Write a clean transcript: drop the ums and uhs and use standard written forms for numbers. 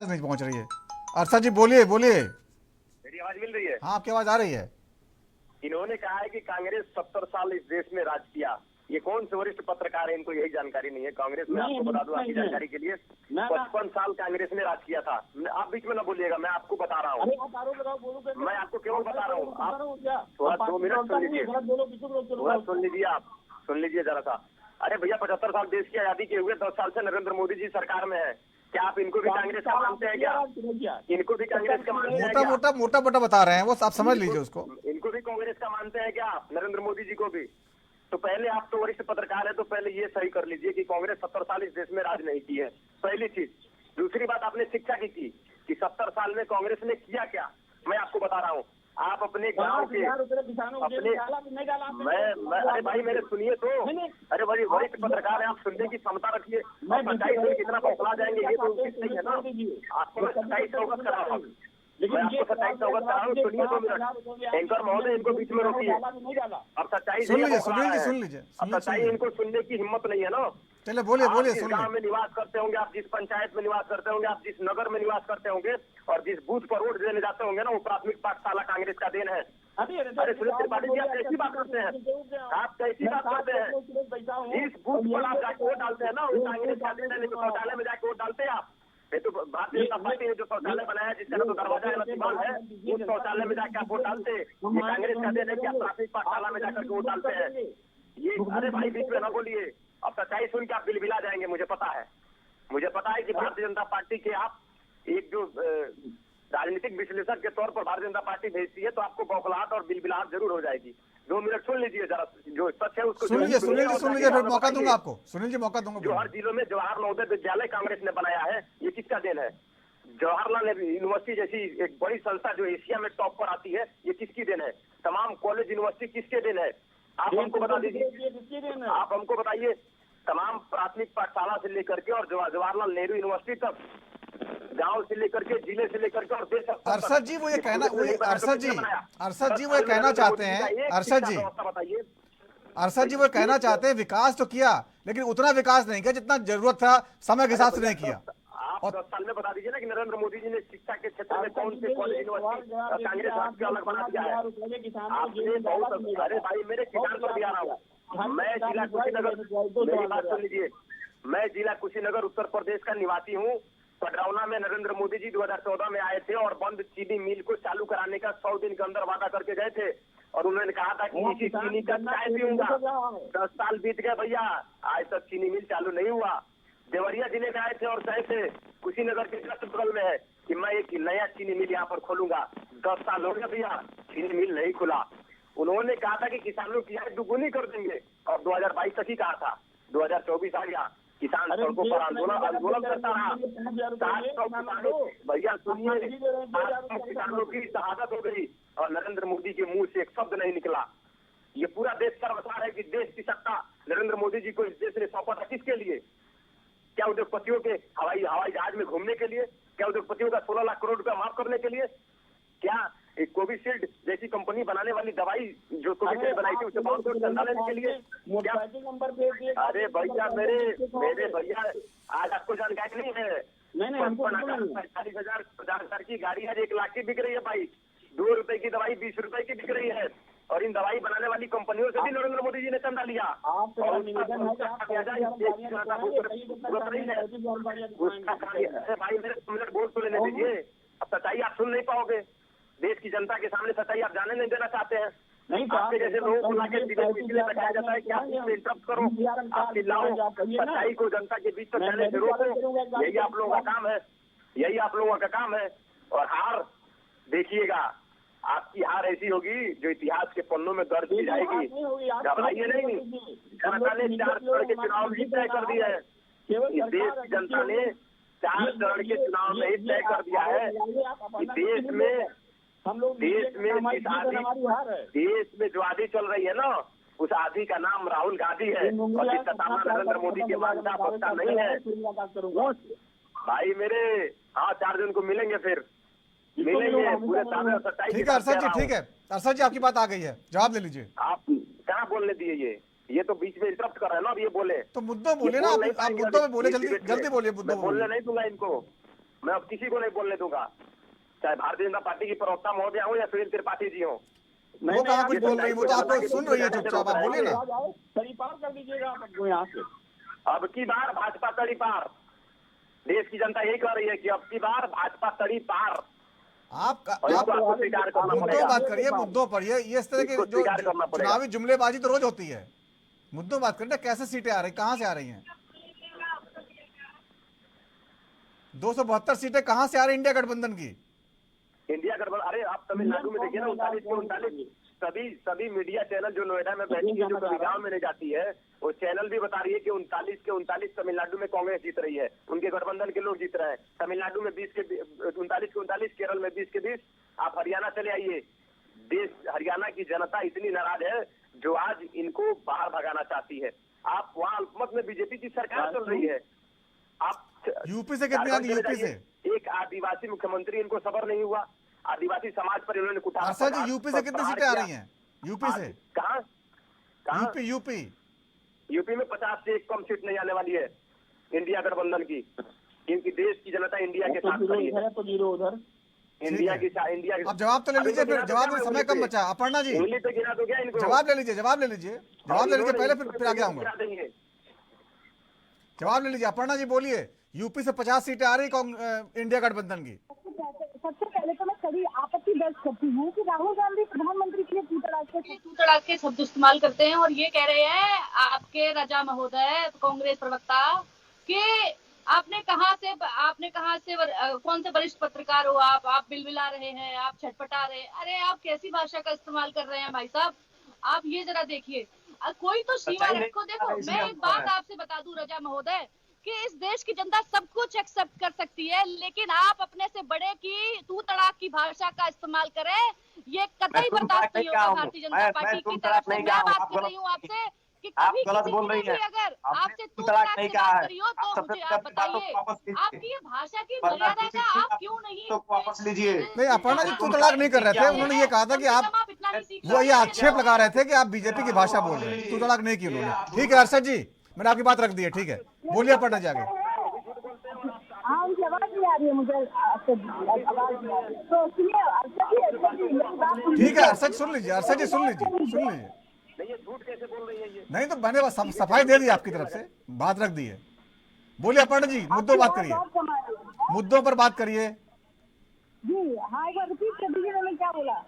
नहीं पहुंच रही है। अरशद जी बोलिए बोलिए। मेरी आवाज मिल रही है? हाँ आपकी आवाज आ रही है। इन्होंने कहा है कि कांग्रेस 70 साल इस देश में राज किया। ये कौन से वरिष्ठ पत्रकार है, इनको यही जानकारी नहीं है। कांग्रेस में आपको बता दूं आपकी जानकारी के लिए 55 साल कांग्रेस ने राज किया था। आप बीच में ना बोलिएगा, मैं आपको बता रहा हूँ। मैं आपको क्यों बता रहा हूँ, आप थोड़ा 2 मिनट सुन लीजिए, थोड़ा सुन लीजिए, आप सुन लीजिए जरा सा। अरे भैया 75 साल देश की आजादी के हुए, 10 साल से नरेंद्र मोदी जी सरकार में है। क्या आप इनको भी कांग्रेस का मानते हैं क्या? इनको भी कांग्रेस का मानते हैं क्या? मोटा मोटा बता रहे हैं वो, आप समझ लीजिए उसको। इनको भी कांग्रेस का मानते हैं क्या, नरेंद्र मोदी जी को भी? तो पहले आप तो वरिष्ठ पत्रकार है, तो पहले ये सही कर लीजिए कि कांग्रेस 70 साल इस देश में राज नहीं की है, पहली चीज। दूसरी बात, आपने शिक्षा की थी कि 70 साल में कांग्रेस ने किया क्या, मैं आपको बता रहा हूँ। आप अपने गांव के अपने अरे भाई मेरे सुनिए तो, अरे भाई वरिष्ठ पत्रकार है, आप सुनने की क्षमता रखिए। सच्चाई से कितना बौखला जाएंगे, ये तो उचित नहीं है ना। आपको मैं सच्चाई से अवगत करा रहा हूँ, मैं आपको सच्चाई से अवगत करा रहा हूँ। सुनिए 2 मिनट, एंकर महोदय इनको बीच में रोकिए। अब सच्चाई सुन लीजिए। अब सच्चाई इनको सुनने की हिम्मत नहीं है ना। चलिए बोलिए बोलिए। जिस गांव में निवास करते होंगे, आप जिस पंचायत में निवास करते होंगे, आप जिस नगर में निवास करते होंगे और जिस बूथ पर वोट देने जाते होंगे ना, वो प्राथमिक पाठशाला कांग्रेस का देन है। अरे सुनील त्रिपाठी जी, आप कैसी बात करते हैं, आप कैसी बात करते हैं? जिस बूथ पर आप जाके वोट डालते हैं ना, वो कांग्रेस का देन है। लेकिन शौचालय में जाके वोट डालते हैं आप? ये तो भारतीय जनता पार्टी ने जो शौचालय बनाया, जिसका तो दरवाजा नसीबान है, उस शौचालय में जाके आप वोट डालते हैं। ये कांग्रेस का देन है कि आप प्राथमिक पाठशाला में जाकर वोट डालते हैं? ये अरे भाई बीच में ना बोलिए। अब सच्चाई सुन के आप बिलबिला जाएंगे, मुझे पता है। मुझे पता है कि भारतीय जनता पार्टी के आप एक जो राजनीतिक विश्लेषक के तौर पर भारतीय जनता पार्टी भेजती है, तो आपको बौखलाहट और बिलबिलाहट जरूर हो जाएगी। 2 मिनट सुन लीजिए जरा, जो सच है उसको सुन लीजिए, फिर मौका दूंगा आपको। सुनील जी मौका दूंगा। जो हर जिलों में जवाहर नवोदय विद्यालय कांग्रेस ने बनाया है, ये किसका देन है? जवाहरलाल यूनिवर्सिटी जैसी एक बड़ी संस्था जो एशिया में टॉप पर आती है, ये किसकी देन है? तमाम कॉलेज यूनिवर्सिटी किसके देन है? आप हमको बता दीजिए, आप हमको बताइए। तमाम प्राथमिक पाठशाला से लेकर के और जवाहरलाल नेहरू यूनिवर्सिटी तक, गांव से लेकर के, जिले से लेकर के और देश। अरशद जी वो ये कहना चाहते हैं, अरशद जी वो कहना चाहते हैं विकास तो किया, लेकिन उतना विकास नहीं किया जितना जरूरत था, समय के हिसाब से नहीं किया। आप 10 साल में बता दीजिए ना कि नरेंद्र मोदी जी ने शिक्षा के क्षेत्र में कौन से कॉलेज यूनिवर्सिटी कांग्रेस आपके अलग बना दिया है? आपने बहुत, अरे भाई मेरे किसान पर भी आ रहा हूँ। मैं जिला कुशीनगर, मेरी बात सुन लीजिए, मैं जिला कुशीनगर उत्तर प्रदेश का निवासी हूँ। पडरौना में नरेंद्र मोदी जी 2014 में आए थे और बंद चीनी मिल को चालू कराने का 100 दिन के अंदर वादा करके गए थे। और उन्होंने कहा था कि इसी चीनी का चाय पीऊंगा। 10 साल बीत गए भैया, आज तक चीनी मिल चालू नहीं हुआ। देवरिया जिले में आए थे और कहे थे, कुशीनगर के जस्ट बगल में है, कि मैं एक नया चीनी मिल यहाँ पर खोलूंगा। 10 साल हो गया भैया, चीनी मिल नहीं खुला। उन्होंने कहा था कि किसानों की आय दुगुनी कर देंगे, और 2022 तक ही कहा था। 2024 आ गया, किसान सड़कों पर आंदोलन करता रहा। 700 किसानों, भैया सुनिए, 700 किसानों की शहादत हो गई और नरेंद्र मोदी के मुंह से एक शब्द नहीं निकला। ये पूरा देश सर्वसार है कि देश की सत्ता नरेंद्र मोदी जी को इस देश ने सौंपा था, किसके लिए? क्या उद्योगपतियों के हवाई जहाज में घूमने के लिए? क्या उद्योगपतियों का 16 लाख करोड़ रुपया माफ करने के लिए? क्या कोविशील्ड जैसी कंपनी बनाने वाली दवाई जो कोविशील्ड बनाई थी उसे 5 करोड़ चंदा लेने के लिए? अरे भैया मेरे भैया, आज आपको जानकारी नहीं है? 45,000 की गाड़ी आज 1 लाख की बिक रही है भाई। 2 रुपए की दवाई 20 रुपए की बिक रही है। और इन दवाई बनाने वाली कंपनियों से भी नरेंद्र मोदी जी ने चंदा लिया। भाई मेरे मिनट बोल तो लेने दीजिए। अब सच्चाई आप सुन नहीं पाओगे। देश की जनता के सामने सच्चाई आप जाने नहीं देना चाहते हैं। नहीं, आपके जैसे लोगों को लाके इसलिए बताया जाता है कि आप इसमें इंटरप्ट करो, आप चिल्लाओ, सच्चाई को जनता के बीच तक जाने से रोको। यही आप लोगों का काम है, यही आप लोगों का काम है। और हार देखिएगा, आपकी हार ऐसी होगी जो इतिहास के पन्नों में दर्ज की जाएगी। घबराइए नहीं, जनता ने 4 चरण के चुनाव ही तय कर दिया है। इस देश की जनता ने 4 चरण के चुनाव में ही तय कर दिया है कि देश में जो आंधी चल रही है ना, उस आंधी का नाम राहुल गांधी है और जिसका सामना नरेंद्र मोदी के मानता पक्का नहीं है। भाई मेरे, हाँ 4 जून को मिलेंगे, फिर मिलेंगे पूरे सामने सच्चाई। ठीक है अरशद जी, ठीक है अरशद जी, आपकी बात आ गई है, जवाब ले लीजिए। आप कहाँ बोलने दिए? ये तो बीच में इंटरप्ट कर रहे हैं ना। अब ये बोले तो मुद्दों बोले ना, आप मुद्दों में बोले, जल्दी बोलिए। मुद्दों बोलने नहीं दूंगा इनको, मैं अब किसी को नहीं बोलने दूंगा, चाहे भारतीय जनता पार्टी की प्रवक्ता महोदय हो या सुनील त्रिपाठी जी हो। वो कहाँ कुछ बोल रही है, वो तो आपको सुन रही है चुपचाप, आप बोलिए ना। तड़ीपार कर दीजिएगा आप हमको यहाँ से। अब की बार भाजपा तड़ी पार, देश की जनता यही कह रही है कि अब की बार भाजपा तड़ी पार। आप आपको स्वीकार करना मुद्दों पड़ेगा। बात करिए, मुद्दों पर। ये इस तरह की इसको जो स्वीकार करना पड़ेगा। चुनावी जुमलेबाजी तो रोज होती है, मुद्दों बात करिए। कैसे सीटें आ रही, कहाँ से आ रही हैं? 272 सीटें कहाँ से आ रही इंडिया गठबंधन की? इंडिया गठबंधन, अरे आप तमिलनाडु में देखिए ना, 39 के 39 सभी मीडिया चैनल जो नोएडा में बैठी है, जो कभी गाँव में नहीं जाती है, वो चैनल भी बता रही है कि 39 के 39 तमिलनाडु में कांग्रेस जीत रही है, उनके गठबंधन के लोग जीत रहे हैं। तमिलनाडु में 20 के 39, केरल में 20 के 20। आप हरियाणा चले आइए, देश हरियाणा की जनता इतनी नाराज है जो आज इनको बाहर भगाना चाहती है। आप वहाँ अल्पमत में बीजेपी की सरकार चल रही है। आप यूपी से कितने आएंगे? यूपी से एक आदिवासी मुख्यमंत्री, इनको सबर नहीं हुआ, आदिवासी समाज पर इन्होंने कुटार। अर्षद जी, यूपी से कितनी सीटें आ रही हैं? यूपी से कहाँ? यूपी में 50 से एक कम सीट नहीं आने वाली है इंडिया गठबंधन की, क्योंकि देश की जनता इंडिया के साथ खड़ी है। तो जीरो उधर इंडिया की अब जवाब तो ले लीजिए, फिर जवाब में समय कम बचा। अपर्णा जी उंगली पे गिरा तो क्या इनको? जवाब ले लीजिए, जवाब ले लीजिए पहले, फिर आगे आऊंगा। जवाब ले लीजिए अपर्णा जी, बोलिए। यूपी से 50 सीटें आ रही इंडिया गठबंधन की। सबसे पहले तो मैं कड़ी आपत्ति दर्ज करती हूँ कि राहुल गांधी प्रधानमंत्री के लिए तू तड़ाक के शब्द इस्तेमाल करते हैं और ये कह रहे हैं आपके राजा महोदय कांग्रेस प्रवक्ता कि आपने कहां से कौन से वरिष्ठ पत्रकार हो आप बिलबिला रहे हैं, आप छटपटा रहे हैं। अरे आप कैसी भाषा का इस्तेमाल कर रहे हैं भाई साहब, आप ये जरा देखिए। कोई तो सीमा रखो। देखो मैं एक बात आपसे बता दूं राजा महोदय कि इस देश की जनता सब कुछ एक्सेप्ट कर सकती है, लेकिन आप अपने से बड़े की तू तड़ाक की भाषा का इस्तेमाल करें, ये कतई बर्दाश्त नहीं होगा भारतीय जनता पार्टी की तरफ से। मैं बात कर रही हूँ आपसे कि कभी किसी ने भी अगर आपसे तू तड़ाक से बात करी हो तो मुझे आप बताइए, आपकी ये भाषा की मर्यादा का आप क्यों नहीं वापस लीजिए। नहीं, अपर्णा जी तू तड़ाक नहीं कर रहे थे, उन्होंने ये कहा था कि आप वो ये आक्षेप लगा रहे थे कि आप बीजेपी की भाषा बोल रहे हैं। तू तड़ाक नहीं की उन्होंने। ठीक है अर्षद जी, मैंने आपकी बात रख दी है, ठीक है, बोलिए अपर्णा जी आगे। हाँ, उनकी आवाज नहीं आ रही है मुझे, तो सुनिए अर्षद जी, ठीक है अर्षद सुन लीजिए, अर्षद जी सुन लीजिए। नहीं, ये झूठ कैसे बोल रही है ये? नहीं तो मैंने बस सफाई दे दी आपकी तरफ से, बात रख दी है। बोलिए अपर्णा जी, मुद्दों बात करिए, मुद्दों पर बात करिए। जी हाँ, एक बार रिपीट कर दीजिए, मैंने क्या बोला?